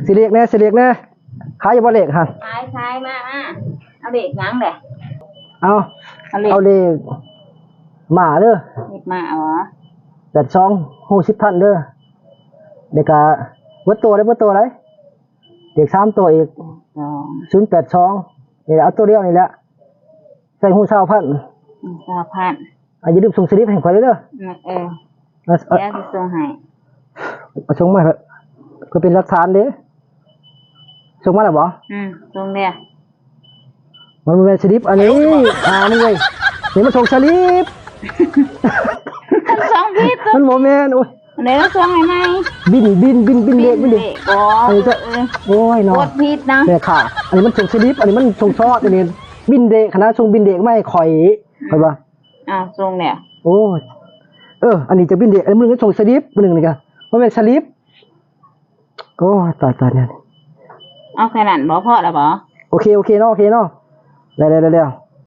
สิเรียกแน่ขายอยู่บ่เลขฮะขายมาเอาเด็กยังแหละเอาเลขหมาเด้อเลขหมาเหรอ8260,000เด้อเด็กก็เบิดตัวได้เด็ก3ตัวอีก082นี่เอาตัวเดียวนี่แหละใส่หู20,000อย่าลืมส่งสลิปให้ข่อยเด้อเดี๋ยวสิส่งให้เอาส่งมาเถอะก็เป็นหลักฐานเด้ส่งมาแล้วบ่ส่งเด้อมันเป็นสลิปอันนี้นี่เว้ยนี่มันส่งสลิปส่งผิดมันบ่แม่นโอ้ยเดี๋ยวส่งให้ไหมบินเด็กอ๋ออันนี้จะโอ้ยเนาะกดผิดนะเนี่ยค่ะอันนี้มันส่งสลิปอันนี้มันส่งซอสอันนี้บินเด็กคณะส่งบินเด็กไม่ข่อยเข้าบ่ส่งเนี่ยโอ้ยอันนี้จะบินเด็กอันนี้มึงก็ส่งสลิปนึงนี่ก็บ่แม่นสลิปโอ้ยตายเนี่ยเอาแค่นั้นบ่พอแล้วบ่โอเคเนาะได้